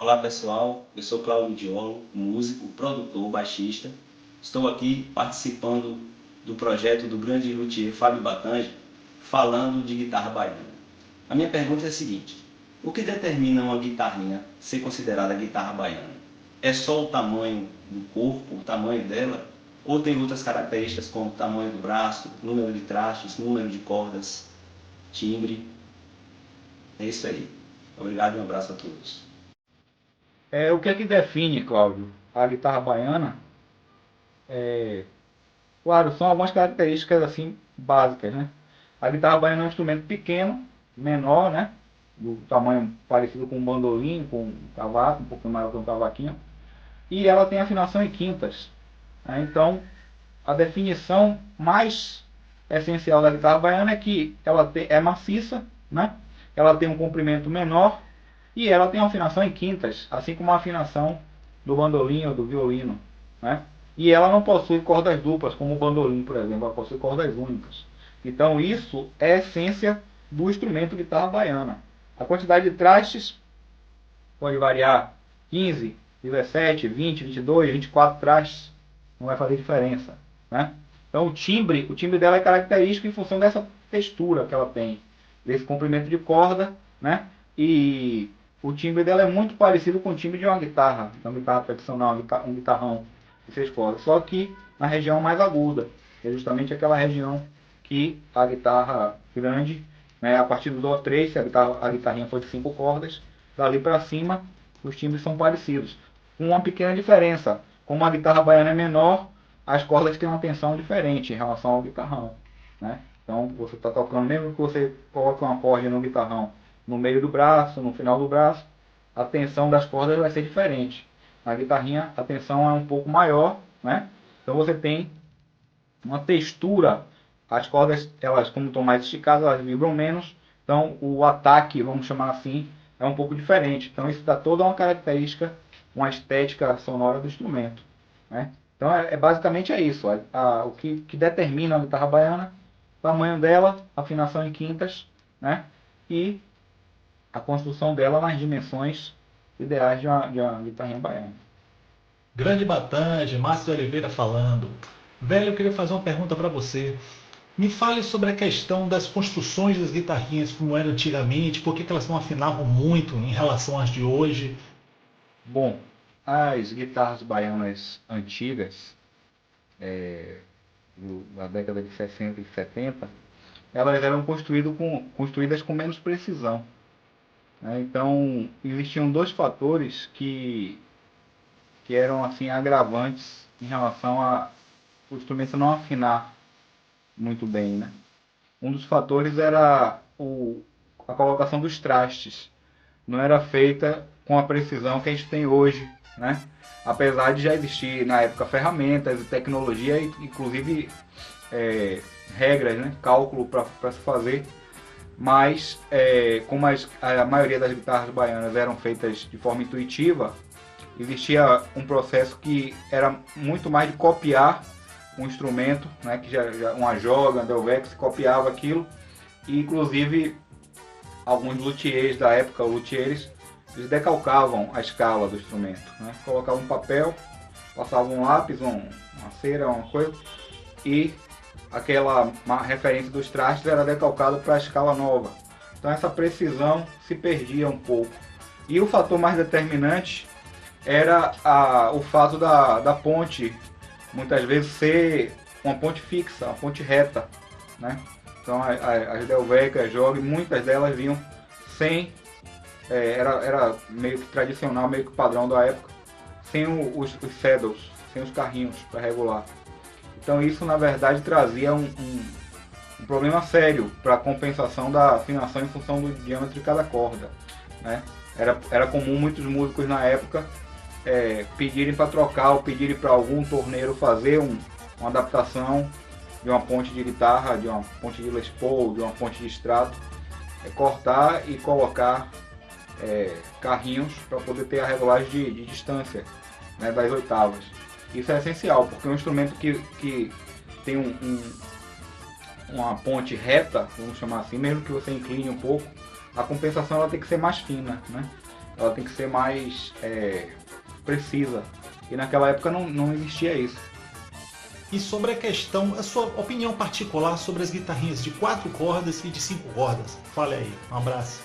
Olá pessoal, eu sou Cláudio Diolo, músico, produtor, baixista. Estou aqui participando do projeto do grande luthier Fábio Batanja, falando de guitarra baiana. A minha pergunta é a seguinte: o que determina uma guitarrinha ser considerada guitarra baiana? É só o tamanho do corpo, o tamanho dela? Ou tem outras características como o tamanho do braço, número de trastes, número de cordas, timbre? É isso aí. Obrigado e um abraço a todos. O que é que define, Cláudio, a guitarra baiana? Claro, são algumas características assim básicas, né? A guitarra baiana é um instrumento pequeno, menor, né? Do tamanho parecido com um bandolim, com um cavaco, um pouquinho maior que um cavaquinho. E ela tem afinação em quintas, né? Então, a definição mais essencial da guitarra baiana é que é maciça, né? Ela tem um comprimento menor e ela tem afinação em quintas, assim como a afinação do bandolim ou do violino, né? E ela não possui cordas duplas, como o bandolim, por exemplo, ela possui cordas únicas. Então isso é a essência do instrumento guitarra baiana. A quantidade de trastes pode variar 15, 17, 20, 22, 24 trastes, não vai fazer diferença, né? Então o timbre dela é característico em função dessa textura que ela tem, desse comprimento de corda, né? E o timbre dela é muito parecido com o timbre de uma guitarra tradicional, um guitarrão de 6 cordas, só que na região mais aguda, que é justamente aquela região que a guitarra grande, né, a partir do Dó3, se a guitarrinha for de 5 cordas, dali para cima os timbres são parecidos, com uma pequena diferença. Como a guitarra baiana é menor, as cordas têm uma tensão diferente em relação ao guitarrão, né? Então você está tocando, mesmo que você coloque um acorde no guitarrão no meio do braço, no final do braço, a tensão das cordas vai ser diferente. Na guitarrinha a tensão é um pouco maior, né? Então você tem uma textura, as cordas, elas como estão mais esticadas, elas vibram menos, então o ataque, vamos chamar assim, é um pouco diferente. Então isso dá toda uma característica, uma estética sonora do instrumento, né? Então basicamente é isso, o que determina a guitarra baiana, o tamanho dela, afinação em quintas, né? E a construção dela nas dimensões ideais de uma guitarrinha baiana. Grande Batanja, Márcio de Oliveira falando. Velho, eu queria fazer uma pergunta para você. Me fale sobre a questão das construções das guitarrinhas, como era antigamente, por que elas não afinavam muito em relação às de hoje. Bom, as guitarras baianas antigas, da década de 60 e 70, elas eram construídas com menos precisão, né? Então, existiam dois fatores que eram assim agravantes em relação a o instrumento não afinar muito bem, né? Um dos fatores era a colocação dos trastes. Não era feita com a precisão que a gente tem hoje, né? Apesar de já existir na época ferramentas e tecnologia, inclusive regras, né? Cálculo para se fazer, mas como a maioria das guitarras baianas eram feitas de forma intuitiva, existia um processo que era muito mais de copiar um instrumento, né? Que uma joga, uma Delvex, copiava aquilo, e inclusive alguns luthiers da época, eles decalcavam a escala do instrumento, né? Colocavam um papel, passavam um lápis, uma cera, uma coisa, e uma referência dos trastes era decalcado para a escala nova. Então essa precisão se perdia um pouco. E o fator mais determinante era o fato da ponte, muitas vezes, ser uma ponte fixa, uma ponte reta, né? Então as Delvec, as Jog, muitas delas vinham sem, era meio que tradicional, meio que padrão da época, sem os saddles, sem os carrinhos para regular. Então isso na verdade trazia um problema sério para a compensação da afinação em função do diâmetro de cada corda, né? Era comum muitos músicos na época pedirem para trocar ou pedirem para algum torneiro fazer uma adaptação de uma ponte de guitarra, de uma ponte de Les Paul, de uma ponte de Strato, cortar e colocar carrinhos para poder ter a regulagem de distância, né, das oitavas. Isso é essencial, porque um instrumento que tem uma ponte reta, vamos chamar assim, mesmo que você incline um pouco, a compensação ela tem que ser mais fina, né? ela tem que ser mais precisa. E naquela época não existia isso. E sobre a questão, a sua opinião particular sobre as guitarrinhas de 4 cordas e de 5 cordas? Fale aí, um abraço.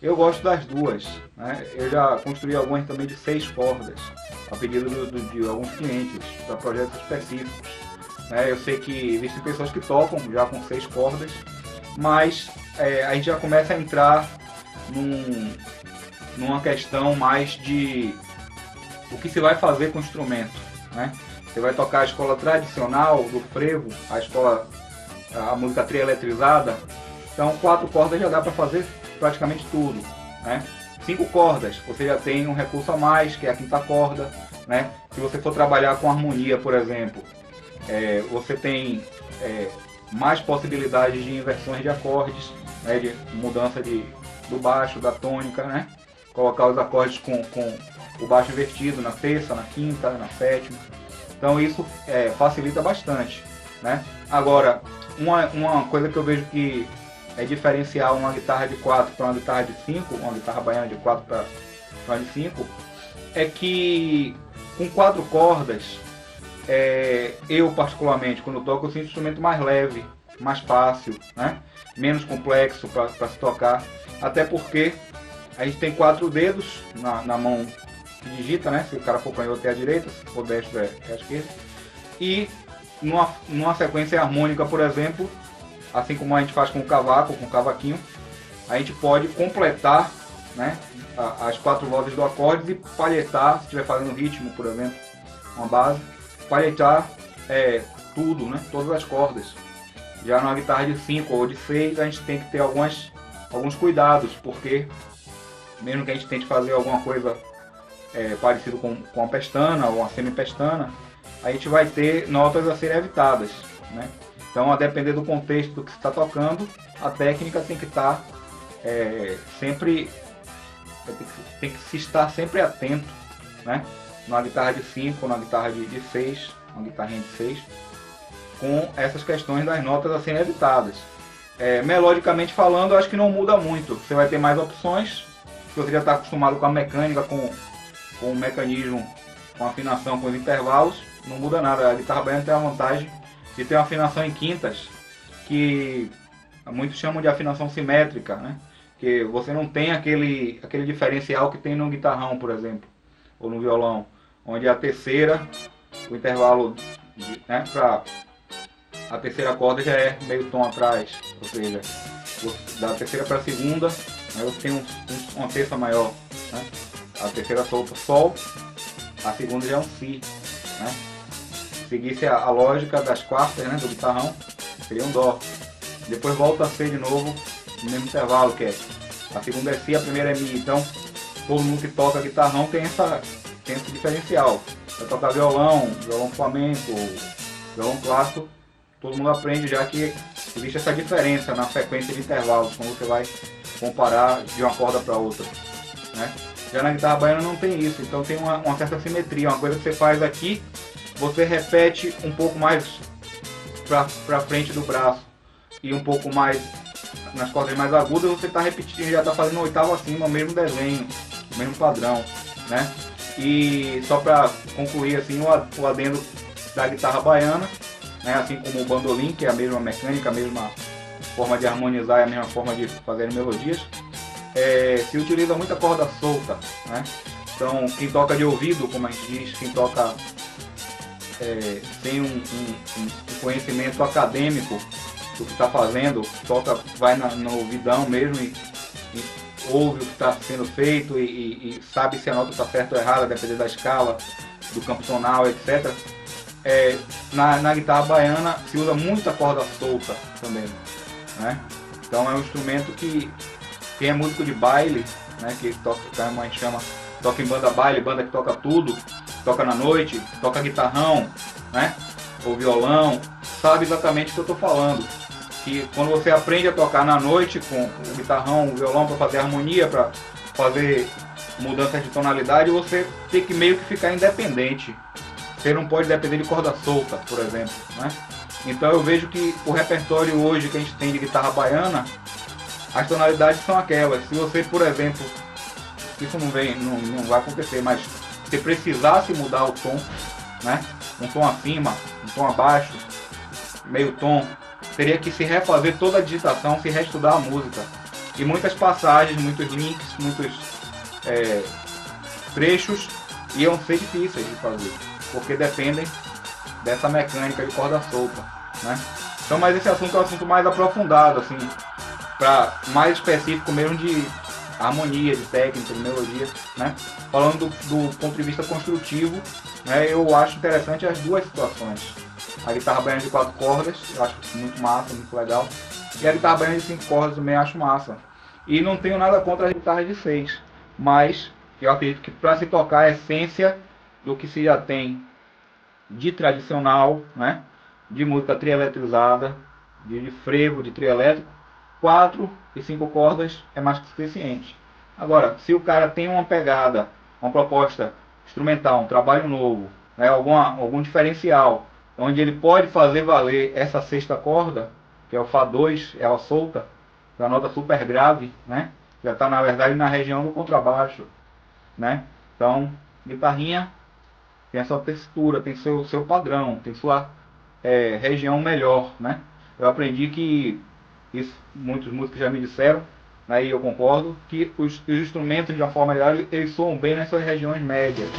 Eu gosto das duas, né? Eu já construí algumas também de 6 cordas, a pedido de alguns clientes, para projetos específicos. Eu sei que existem pessoas que tocam já com 6 cordas, mas a gente já começa a entrar numa questão mais de o que se vai fazer com o instrumento, né? Você vai tocar a escola tradicional do frevo, a música trieletrizada, então 4 cordas já dá para fazer praticamente tudo, né? 5 cordas, você já tem um recurso a mais, que é a quinta corda, né? Se você for trabalhar com harmonia, por exemplo, você tem mais possibilidades de inversões de acordes, né? De mudança do baixo, da tônica, né? Colocar os acordes com o baixo invertido na terça, na quinta, na sétima. Então isso facilita bastante, né? Agora, uma coisa que eu vejo que é diferenciar uma guitarra de 4 para uma guitarra de 5, uma guitarra baiana de 4 para uma de 5, é que com 4 cordas, eu particularmente, quando toco, eu sinto um instrumento mais leve, mais fácil, né? Menos complexo para se tocar, até porque a gente tem 4 dedos na mão que digita, né? Se o cara for canhoto é a direita, se for destro é a esquerda, e numa sequência harmônica, por exemplo, assim como a gente faz com o cavaco, com o cavaquinho, a gente pode completar, né, as 4 vozes do acorde e palhetar, se estiver fazendo ritmo, por exemplo, uma base, palhetar tudo, né, todas as cordas. Já numa guitarra de 5 ou de 6, a gente tem que ter alguns cuidados, porque mesmo que a gente tente fazer alguma coisa parecido com uma pestana ou uma semipestana, a gente vai ter notas a serem evitadas, né? Então, a depender do contexto do que você está tocando, a técnica tem que estar sempre, tem que se estar sempre atento, né? Numa guitarra de 5, numa guitarra de 6, uma guitarrinha de 6, com essas questões das notas a serem evitadas. Melodicamente falando, eu acho que não muda muito. Você vai ter mais opções, se você já está acostumado com a mecânica, com o mecanismo, com a afinação, com os intervalos, não muda nada. A guitarra baiana tem a vantagem de ter uma afinação em quintas, que muitos chamam de afinação simétrica, né? Que você não tem aquele diferencial que tem no guitarrão, por exemplo, ou no violão, onde a terceira, o intervalo, né, para a terceira corda já é meio tom atrás, ou seja, da terceira para a segunda, né, você tem uma terça maior, né? A terceira solta Sol, a segunda já é um Si, né? Seguisse a lógica das quartas, né, do guitarrão, seria um Dó. Depois volta a ser de novo no mesmo intervalo, que a segunda é Si, a primeira é Mi. Então, todo mundo que toca guitarrão tem esse diferencial. Vai tocar violão flamenco, violão clássico, todo mundo aprende já que existe essa diferença na frequência de intervalos, quando você vai comparar de uma corda para outra, né? Já na guitarra baiana não tem isso, então tem uma certa simetria. Uma coisa que você faz aqui, você repete um pouco mais para frente do braço e um pouco mais nas cordas mais agudas, você está repetindo, já está fazendo 1/8 acima, o mesmo desenho, o mesmo padrão, né? E só para concluir assim, o adendo da guitarra baiana né? Assim como o bandolim, que é a mesma mecânica, a mesma forma de harmonizar e a mesma forma de fazer melodias. Se utiliza muita corda solta, né? Então quem toca de ouvido, como a gente diz, quem toca sem um conhecimento acadêmico do que está fazendo, toca, vai no ouvidão mesmo e ouve o que está sendo feito e sabe se a nota está certa ou errada, dependendo da escala, do campo tonal, etc. Na guitarra baiana se usa muita corda solta também, né? Então é um instrumento que quem é músico de baile, né, que toca, que a mãe chama, toca em banda baile, banda que toca tudo, toca na noite, toca guitarrão, né, ou violão, sabe exatamente o que eu estou falando. Que quando você aprende a tocar na noite com o guitarrão, o violão para fazer harmonia, para fazer mudanças de tonalidade, você tem que meio que ficar independente. Você não pode depender de corda solta, por exemplo, né? Então eu vejo que o repertório hoje que a gente tem de guitarra baiana, as tonalidades são aquelas. Se você, por exemplo, isso não vai acontecer, mas se precisasse mudar o tom, né? Um tom acima, um tom abaixo, meio tom, teria que se refazer toda a digitação, se reestudar a música. E muitas passagens, muitos links, muitos trechos iam ser difíceis de fazer, porque dependem dessa mecânica de corda solta, né? Então, mas esse assunto é um assunto mais aprofundado, assim, para mais específico mesmo de harmonia, de técnica, de melodia, né? Falando do ponto de vista construtivo, né, eu acho interessante as duas situações. A guitarra baiana de 4 cordas, eu acho muito massa, muito legal. E a guitarra baiana de 5 cordas também acho massa. E não tenho nada contra as guitarras de 6, mas eu acredito que para se tocar a essência do que se já tem de tradicional, né, de música trieletrizada, de frevo, de trio elétrico, 4 e 5 cordas é mais que suficiente. Agora, se o cara tem uma pegada, uma proposta instrumental, um trabalho novo, né, algum diferencial, onde ele pode fazer valer essa sexta corda, que é o Fá2, é a solta, é uma nota super grave, né, já está na verdade na região do contrabaixo, né? Então, guitarrinha tem a sua textura, tem seu padrão, tem sua região melhor, né? Eu aprendi que isso, muitos músicos já me disseram, né, e eu concordo, que os instrumentos de uma forma geral eles soam bem nas suas regiões médias.